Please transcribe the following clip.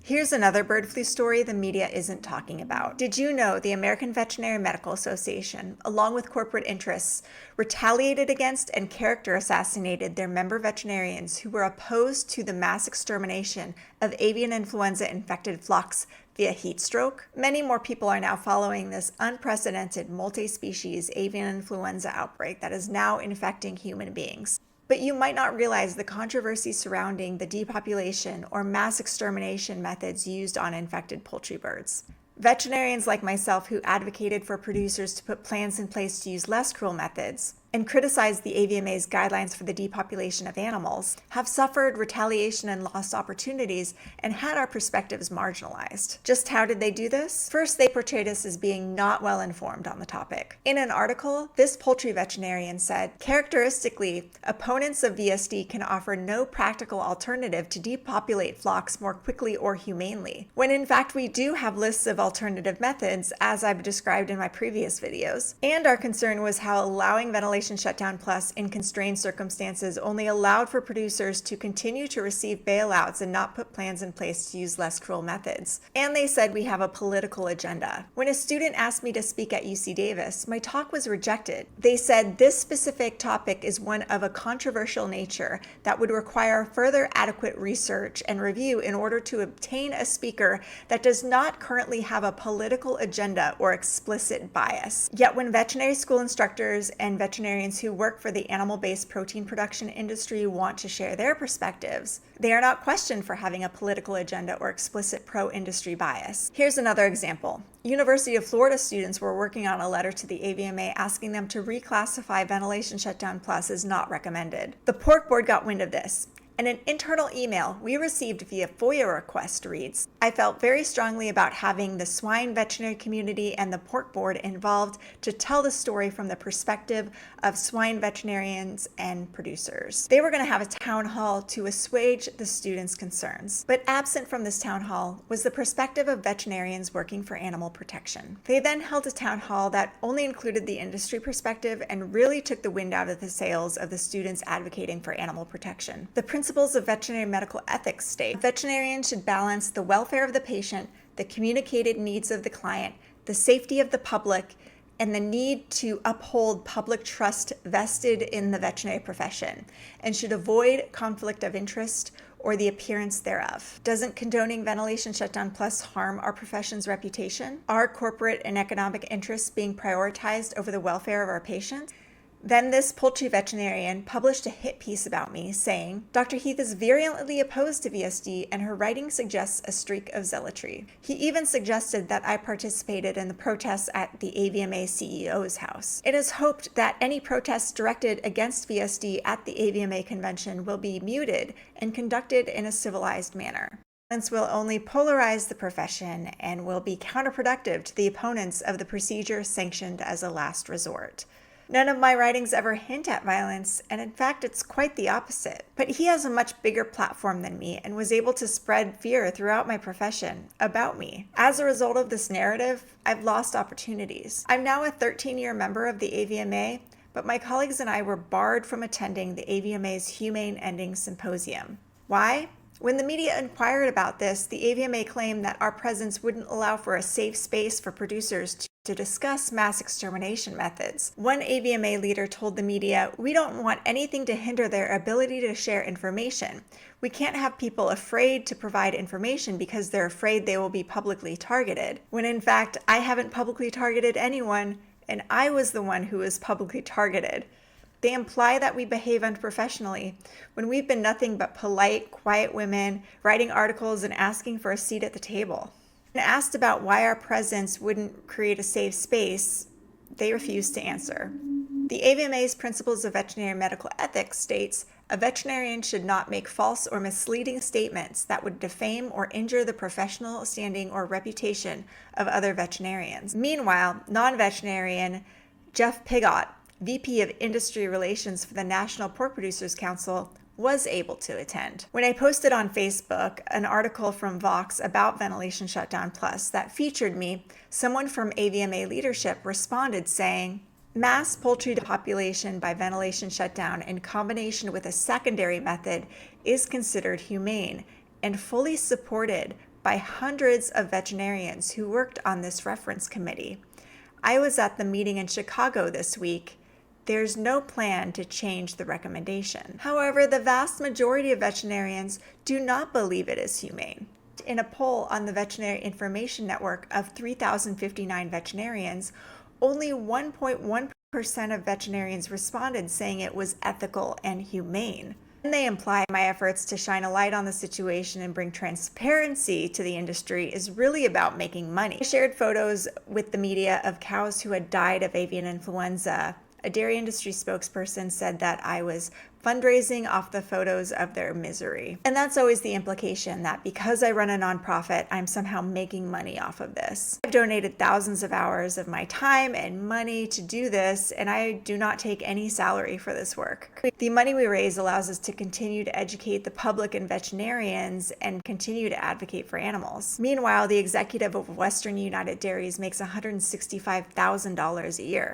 Here's another bird flu story the media isn't talking about. Did you know the American Veterinary Medical Association, along with corporate interests, retaliated against and character assassinated their member veterinarians who were opposed to the mass extermination of avian influenza infected flocks via heat stroke? Many more people are now following this unprecedented multi-species avian influenza outbreak that is now infecting human beings. But you might not realize the controversy surrounding the depopulation or mass extermination methods used on infected poultry birds. Veterinarians like myself who advocated for producers to put plans in place to use less cruel methods and criticized the AVMA's guidelines for the depopulation of animals have suffered retaliation and lost opportunities and had our perspectives marginalized. Just how did they do this? First, they portrayed us as being not well informed on the topic. In an article, this poultry veterinarian said, characteristically, opponents of VSD can offer no practical alternative to depopulate flocks more quickly or humanely, when in fact we do have lists of alternative methods, as I've described in my previous videos. And our concern was how allowing ventilation shutdown plus in constrained circumstances only allowed for producers to continue to receive bailouts and not put plans in place to use less cruel methods. And they said we have a political agenda. When a student asked me to speak at UC Davis, my talk was rejected. They said this specific topic is one of a controversial nature that would require further adequate research and review in order to obtain a speaker that does not currently have a political agenda or explicit bias. Yet when veterinary school instructors and veterinarians who work for the animal-based protein production industry want to share their perspectives, they are not questioned for having a political agenda or explicit pro-industry bias. Here's another example. University of Florida students were working on a letter to the AVMA asking them to reclassify ventilation shutdown plus as not recommended. The pork board got wind of this, and an internal email we received via FOIA request reads, I felt very strongly about having the swine veterinary community and the pork board involved to tell the story from the perspective of swine veterinarians and producers. They were going to have a town hall to assuage the students' concerns. But absent from this town hall was the perspective of veterinarians working for animal protection. They then held a town hall that only included the industry perspective and really took the wind out of the sails of the students advocating for animal protection. The principles of veterinary medical ethics state veterinarians should balance the welfare of the patient, the communicated needs of the client, the safety of the public, and the need to uphold public trust vested in the veterinary profession, and should avoid conflict of interest or the appearance thereof. Doesn't condoning ventilation shutdown plus harm our profession's reputation? Are corporate and economic interests being prioritized over the welfare of our patients? Then this poultry veterinarian published a hit piece about me saying, Dr. Heath is virulently opposed to VSD and her writing suggests a streak of zealotry. He even suggested that I participated in the protests at the AVMA CEO's house. It is hoped that any protests directed against VSD at the AVMA convention will be muted and conducted in a civilized manner. Violence will only polarize the profession and will be counterproductive to the opponents of the procedure sanctioned as a last resort. None of my writings ever hint at violence, and in fact, it's quite the opposite. But he has a much bigger platform than me and was able to spread fear throughout my profession about me. As a result of this narrative, I've lost opportunities. I'm now a 13-year member of the AVMA, but my colleagues and I were barred from attending the AVMA's Humane Ending Symposium. Why? When the media inquired about this, the AVMA claimed that our presence wouldn't allow for a safe space for producers to discuss mass extermination methods. One AVMA leader told the media, we don't want anything to hinder their ability to share information. We can't have people afraid to provide information because they're afraid they will be publicly targeted. When in fact, I haven't publicly targeted anyone, and I was the one who was publicly targeted. They imply that we behave unprofessionally when we've been nothing but polite, quiet women writing articles and asking for a seat at the table. When asked about why our presence wouldn't create a safe space, they refused to answer. The AVMA's Principles of Veterinary Medical Ethics states, a veterinarian should not make false or misleading statements that would defame or injure the professional standing or reputation of other veterinarians. Meanwhile, non-veterinarian Jeff Pigott, VP of Industry Relations for the National Pork Producers Council, was able to attend. When I posted on Facebook an article from Vox about Ventilation Shutdown Plus that featured me, someone from AVMA leadership responded saying, mass poultry depopulation by ventilation shutdown in combination with a secondary method is considered humane and fully supported by hundreds of veterinarians who worked on this reference committee. I was at the meeting in Chicago this week. There's no plan to change the recommendation. However, the vast majority of veterinarians do not believe it is humane. In a poll on the Veterinary Information Network of 3,059 veterinarians, only 1.1% of veterinarians responded saying it was ethical and humane. And they imply my efforts to shine a light on the situation and bring transparency to the industry is really about making money. I shared photos with the media of cows who had died of avian influenza. A dairy industry spokesperson said that I was fundraising off the photos of their misery. And that's always the implication, that because I run a nonprofit, I'm somehow making money off of this. I've donated thousands of hours of my time and money to do this, and I do not take any salary for this work. The money we raise allows us to continue to educate the public and veterinarians and continue to advocate for animals. Meanwhile, the executive of Western United Dairies makes $165,000 a year.